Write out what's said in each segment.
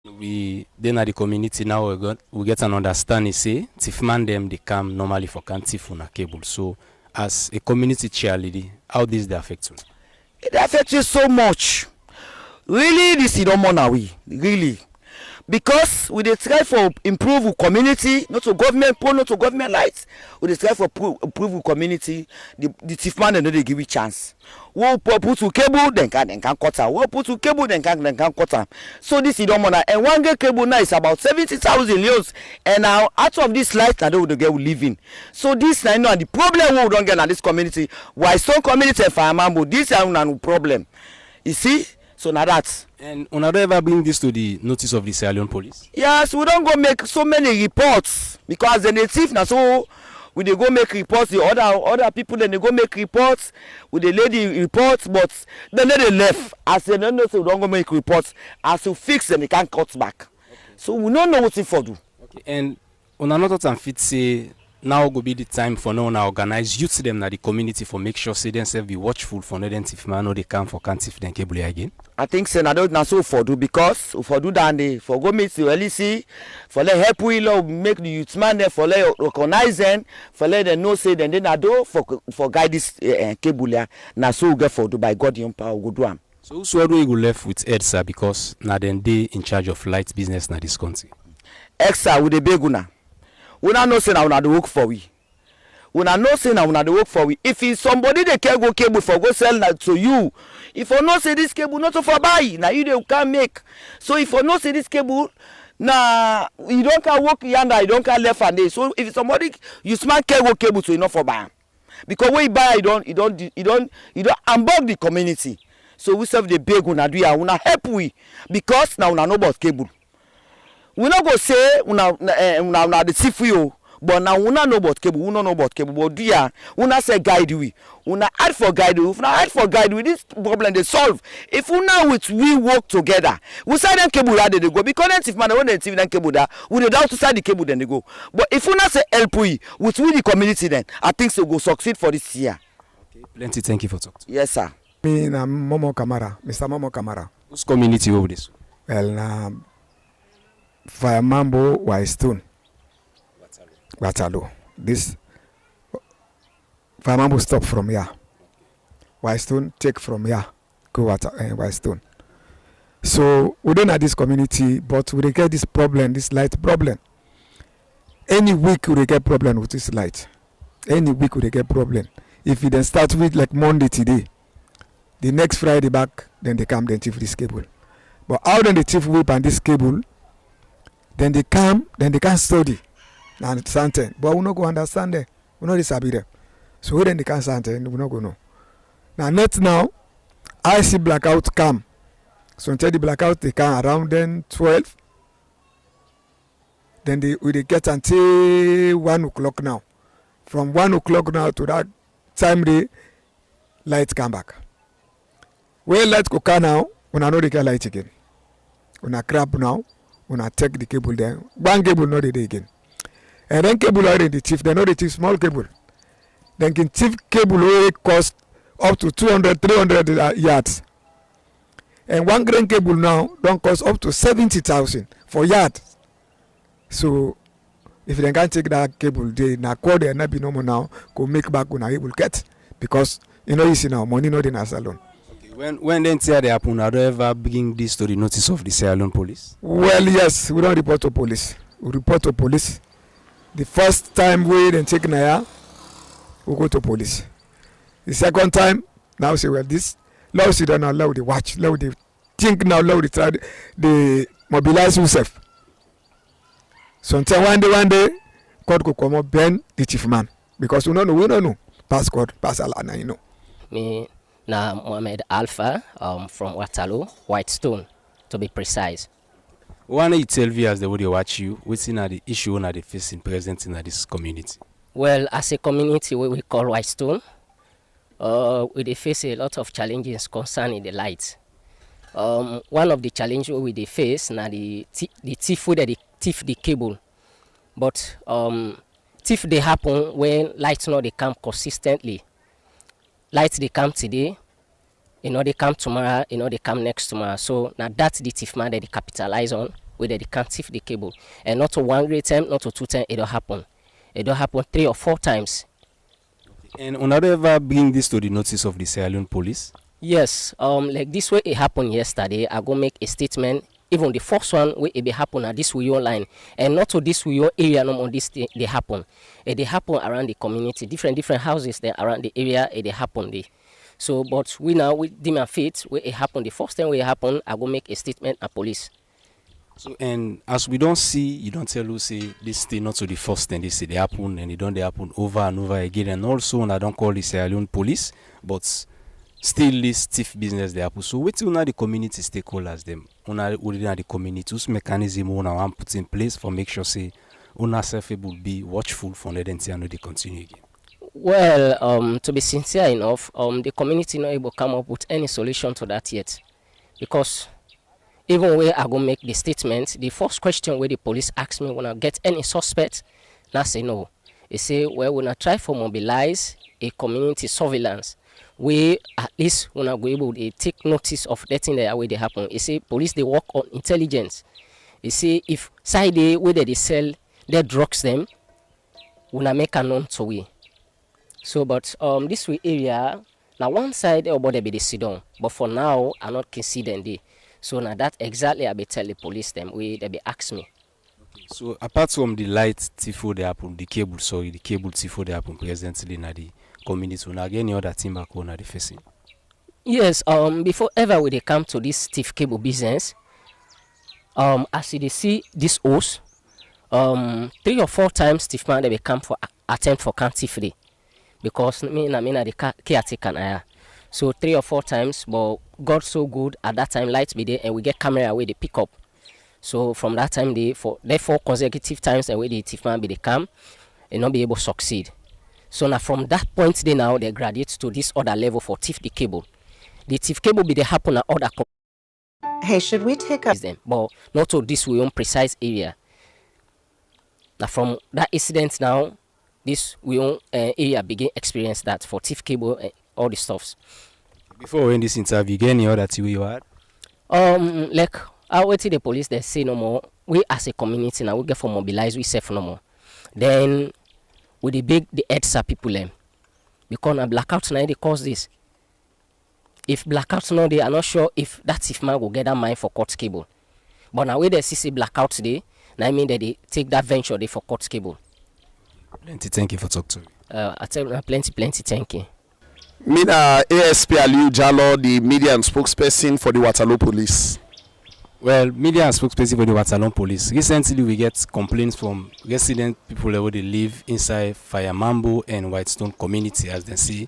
We then at the community now we get an understanding say thief man them they come normally for can thief on a cable. So as a community chair lady, how this they affect you? It affects you so much. Really, this is no more now. We really, because we dey try for improve community, not to government pole, not to government lights. We dey try for improve community. The thief man dem no dey give you chance. We put to cable, then can cut am. We put to cable, then can cut am. So this is no more now. And one get cable now is about 70,000 euros. And now out of this light, now they will get living. So this now, you know, the problem we don't get in this community. Why some community for Mambo? This is no problem. You see. So now that. And on ever bring this to the notice of the Leone police? Yes, we don't go make so many reports because the native now so we dey go make reports. The other people then they go make reports. We dey lay the reports, but then they left. As they don't know, so we don't go make reports. As to fix them, they can't cut back. Okay. So we don't know what to do. Okay. And on another time, fit say now go be the time for now to organize youth them na the community for make sure say themselves be watchful for no them thief man or they come for can't thief them cable again. I think say na so for do because for do that they for go meet the LEC for let help we make the youth man there for let recognize them for let them know say then they na do for guide this cable here na so we get for do by God in power go do am. So whosoever we go left with EDSA because na then they in charge of light business na this country. EDSA with the big una. Una know say na una dey work for we. Una know say na una dey work for we. If it's somebody dey care go cable for go sell na to you, if you know say this cable not for buy, na you dey can make. So if you know say this cable na you don't can work yonder, you don't can left and day. So if somebody you smart care go cable so you not for buy am. Because when you buy you don't unbug the community. So we serve the big una do ya una help we because now una know about cable. We not go say una the thief you, but now una know about cable, we not know about cable. But dear, una say guide we, una add for guide we. If una add for guide we, this problem they solve. If una with we work together, we say them cable that they go because then if man when they thief them cable that, we dey down to side the cable then they go. But if una say help we with the community then, I think so go succeed for this year. Okay, plenty. Thank you for talking. Yes, sir. Me na Momo Kamara, Mr. Momo Kamara. Whose community over this? Well, na via Mambo Stone. Watalo. This via Mambo stop from here. Stone take from here. Go Stone. So we don't have this community, but we get this problem, this light problem. Any week we get problem with this light. Any week we get problem. If we then start with like Monday today, the next Friday back, then they come, then thief this cable. But how then the thief whip and this cable, then they come, then they can't study. And something. But we not go understand them. We not disagree them. So we then they can't something, we not go know. Now, I see blackout come. So until the blackout they come around then 12. Then they get until 1 o'clock now. From 1 o'clock now to that time the light come back. When light go come now, when I know they get light again. When I crap now, when I take the cable there, one cable not the day again. And then cable already the thief, they know the thief small cable. Then can thief cable already cost up to 200, 300 yards. And one grain cable now don't cost up to 70,000 for yard. So if they can't take that cable, they na call there not be no more now, go make back when I will get because you know you see now money not in a salon. When then tear they happen, I don't ever bring this to the notice of the Leone police? Well, yes, we don't report to police. We report to police. The first time we then take Naya, we go to police. The second time, now say, well, this, now she don't allow the watch, allow the think now, allow the try, the mobilize yourself. So until one day, God could come up, Ben, the chief man. Because we don't know, pass God, pass Allah, you know. Me. Na Mohamed Alpha from Watalo, Whitestone, to be precise. Why you tell viewers the way they watch you, what's in the issue that they facing present in this community? Well, as a community, we call Whitestone, we face a lot of challenges concerning the lights. One of the challenges we face na the thief where they thief the cable, but thief they happen when lights not they come consistently. Lights they come today, they come tomorrow, they come next tomorrow. So now that's the thief man that they capitalize on where they can't thief the cable. And not to one great time, not to two times, it'll happen. It'll happen 3 or 4 times. And on ever bring this to the notice of the Sierra Leone police? Yes, like this way it happened yesterday. I go make a statement. Even the first one where it be happen at this Leone line, and not to this Leone area no more. This they happen. They happen around the community, different houses there around the area. They happen there. So, but we now with them feet where it happened. The first time where it happened, I go make a statement at police. So, and as we don't see, you don't tell us say this thing not to the first thing they say they happen, and they happen over and over again. And also, I don't call the Sierra Leone police, but still this thief business they happen. So, wait till now the community stakeholders them, within the community, whose mechanism una want put in place for make sure say una self will be watchful for the and they continue again. Well, to be sincere enough, the community not able to come up with any solution to that yet, because even when I go make the statement, the first question where the police ask me when I get any suspect, I say no. They say, well, when I try to mobilize a community surveillance, we at least when I go able to take notice of that thing that way they happen. They say police they work on intelligence. They say if side day where they sell their drugs them, when I make a known to we. So, but this way area now one side everybody be the sit down, but for now I not considering the. So now that exactly I be tell the police them we they be ask me. Okay. So apart from the light tifo they happen, the cable tifo they happen presently in the community, now any other thing back on the facing. Yes, before ever we they come to this thief cable business, as they see this host, 3 or 4 times thief man they come for attempt for can't thief day. Because me the caretaker now. So 3 or 4 times, but God so good at that time lights be there and we get camera where they pick up. So from that time therefore consecutive times and where the thief man be they come and not be able to succeed. So now from that point they now they graduate to this other level for thief the cable. The thief cable be they happen at other Hey, should we take a... them, but not to this we own precise area. Now from that incident now, this we own area begin experience that for thief cable and all the stuffs. Before we end this interview, get any other thing you had? Like I wait till the police they say no more. We as a community now we get for mobilize we safe no more. Then with the big the EDSA people them. Because a blackout now they cause this. If blackouts now they are not sure if that thief man will get that mine for court cable. But now when they see blackout today, now I mean that they take that venture they for court cable. Plenty thank you for talking to me. I tell you plenty thank you. Mina ASP Aliu Jallo, the media and spokesperson for the Waterloo Police. Well, media and spokesperson for the Waterloo Police. Recently, we get complaints from resident people who they live inside Mambo and Whitestone community, as they see.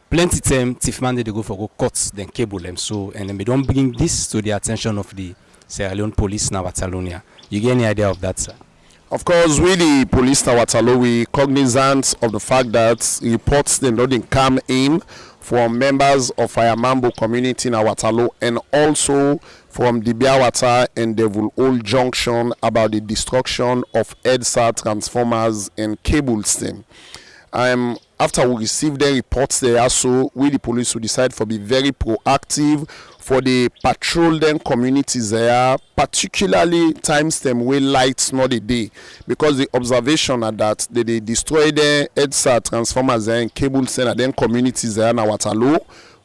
Plenty time, thief man they go for go cuts, then cable them. So, and then we don't bring this to the attention of the Sierra Leone Police now Catalonia. You get any idea of that, sir? Of course, we the police in Waterloo, we cognizant of the fact that reports they don't come in from members of Mambo community in Waterloo and also from the Biawata and Devil Old Junction about the destruction of EDSA transformers and cable stem. After we receive the reports there, so we the police will decide for be very proactive for the patrol then communities there, particularly times them where lights not a day, because the observation are that they destroy the EDSA transformers there and cables and then communities there in Waterloo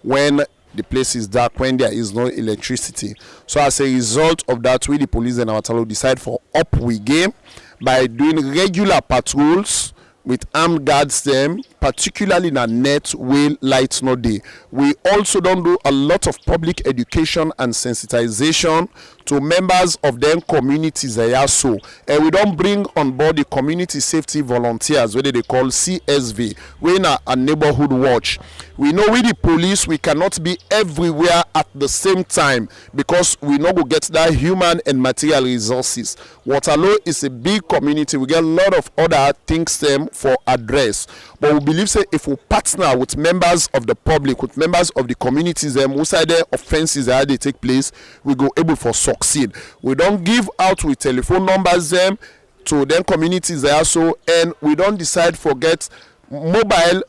when the place is dark, when there is no electricity. So as a result of that, we the police in Waterloo decide for up we game by doing regular patrols with armed guards them, particularly in a net where lights no day. We also don't do a lot of public education and sensitization to members of them communities there so. And we don't bring on board the community safety volunteers, whether they call CSV, we're in a neighborhood watch. We know with the police we cannot be everywhere at the same time because we know we get that human and material resources. Waterloo is a big community. We get a lot of other things them for address. But we believe say if we partner with members of the public, with members of the communities them who side their offenses that they take place, we go able for succeed. We don't give out with telephone numbers them to them communities there so, and we don't decide forget mobile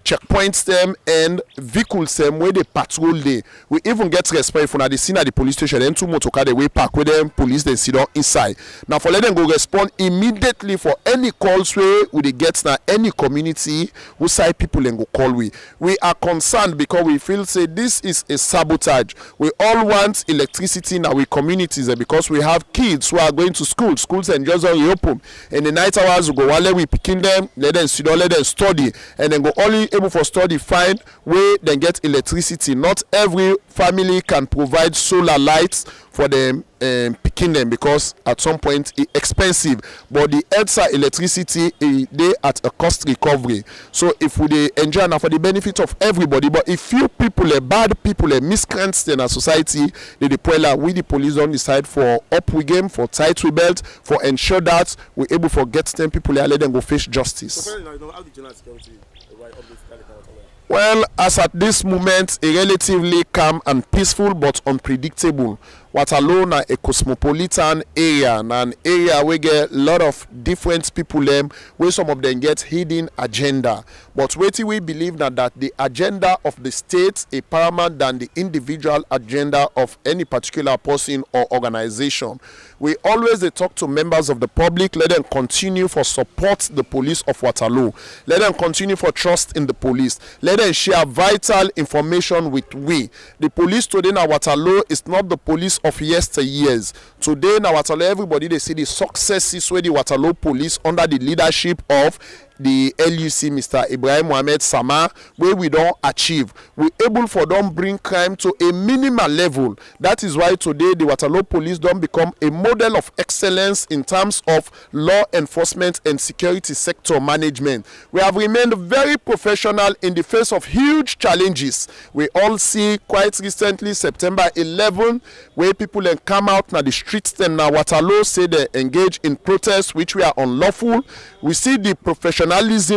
checkpoints them and vehicles them where they patrol there. We even get respect if they seen at the police station, then 2 motor car they way park with them police then sit down inside. Now for let them go respond immediately for any calls where we they get now any community who side people and go call we are concerned because we feel say this is a sabotage. We all want electricity in our communities because we have kids who are going to schools and just reopen in the night hours we go while we picking them, let them sit down, let them study, and then go only able for study find where they get electricity. Not every family can provide solar lights for them picking them because at some point it's expensive, but the EDSA electricity they at a cost recovery. So if we dey enjoy now for the benefit of everybody, but if few people bad people miscreants in our society, they deploy we the police don't decide for up we game, for tight we belt, for ensure that we able for get them people let them go face justice. So, how did you security well, as at this moment, a relatively calm and peaceful but unpredictable. Waterloo na a cosmopolitan area, and an area where get a lot of different people where some of them get hidden agenda. But we believe that the agenda of the state is paramount than the individual agenda of any particular person or organization. We always talk to members of the public, let them continue for support the police of Waterloo. Let them continue for trust in the police. Let them share vital information with we. The police today in Waterloo is not the police of yesteryears. Today in Waterloo, everybody they see the successes where the Waterloo police under the leadership of the LUC, Mr. Ibrahim Mohamed Sama, where we don't achieve. We able for them bring crime to a minimal level. That is why today the Waterloo police don't become a model of excellence in terms of law enforcement and security sector management. We have remained very professional in the face of huge challenges. We all see quite recently, September 11, where people then come out now the streets then now Waterloo say they engage in protests which we are unlawful. We see the professionalism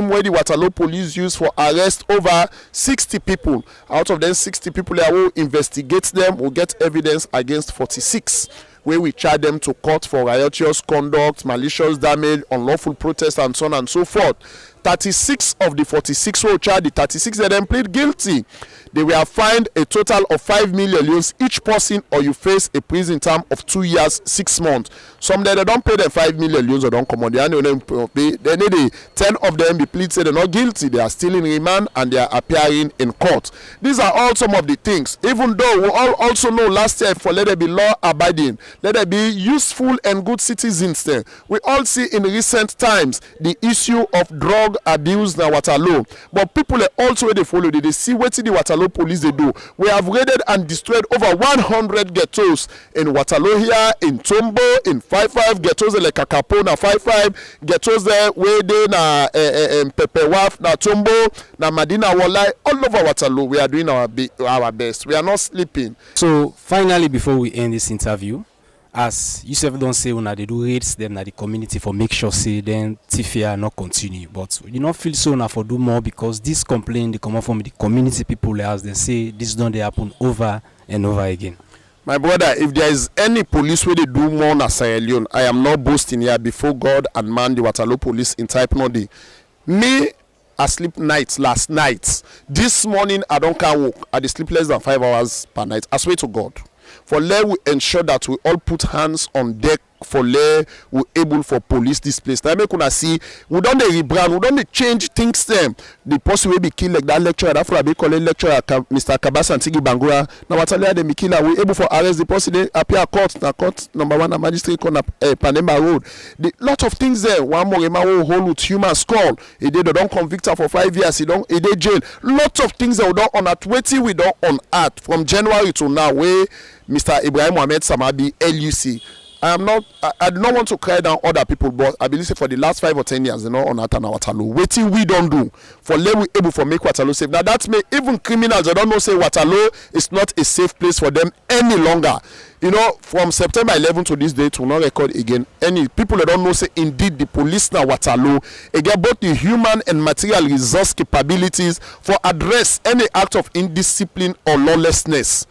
where the Waterloo police use for arrest over 60 people. Out of them 60 people that will investigate them will get evidence against 46. Where we charge them to court for riotous conduct, malicious damage, unlawful protest, and so on and so forth. 36 of the 46 were charged, the 36 of them plead guilty. They were fined a total of 5 million euros each person, or you face a prison term of 2 years, 6 months. Some they don't pay them 5 million euros or don't come on. They pay. Then they 10 of them be plead say they're not guilty. They are still in remand and they are appearing in court. These are all some of the things. Even though we all also know last year for let there be law abiding, let there be useful and good citizens there. We all see in recent times the issue of drug abuse in Waterloo. But people also they follow, they see what the Waterloo police they do. We have raided and destroyed over 100 ghettos in Waterloo here, in Tombo, in 55 ghettos like Kakapo na 55 ghettos there where they na Pepewaf na Tombo na Madina Walai, all over Waterloo. We are doing our best. We are not sleeping. So finally, before we end this interview, as you said, don't say when they do raids them na the community for make sure say then TFA not continue. But you don't feel so now for do more because this complaint they come from the community people as they say this don't they happen over and over again. My brother, if there is any police where they do more na Sierra Leone, I am not boasting here before God and man the Waterloo police in type no day. Me I sleep nights last night. This morning I don't can walk. I sleep less than 5 hours per night. I swear to God. For let we ensure that we all put hands on deck for let we able for police this place. Now make una see we don't rebrand, we don't change things them. The person will be killed like that lecturer, that for a big college lecturer Mr. Kabasa and Tigi Bangura. Now what tell them kill we able for arrest the person they appear court na court number 1 na magistrate court na Panemba Road. The lot of things there. One more will hold with human skull. He did don't convict her for 5 years. He did jail. Lots of things that we don't on at waiting we don't on at from January to now where Mr. Ibrahim Mohamed Samabi LUC. I do not want to cry down other people, but I believe for the last 5 or 10 years, on Waterloo. Waiting we don't do for let we able for make Waterloo safe. Now that may even criminals I don't know say Waterloo is not a safe place for them any longer. From September 11 to this date, will not record again. Any people that don't know say indeed the police now Waterloo get both the human and material resource capabilities for address any act of indiscipline or lawlessness.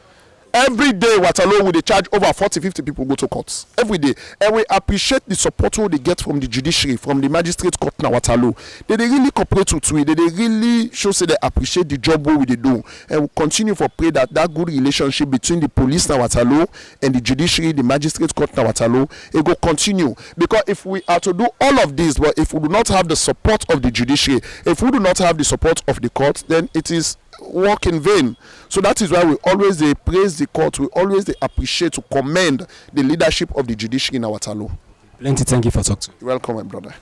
every day Waterloo we dey charge over 40-50 people go to courts every day, and we appreciate the support wey they get from the judiciary, from the magistrate court na Waterloo. They really cooperate with we, they really show say they appreciate the job wey we dey do, and we continue for pray that good relationship between the police na Waterloo and the judiciary, the magistrate court na Waterloo, it go continue. Because if we are to do all of this, but if we do not have the support of the judiciary, if we do not have the support of the court, then it is work in vain. So that is why we always they praise the court, we always they appreciate to commend the leadership of the judiciary in Waterloo. Plenty thank you for talking. You're welcome, my brother.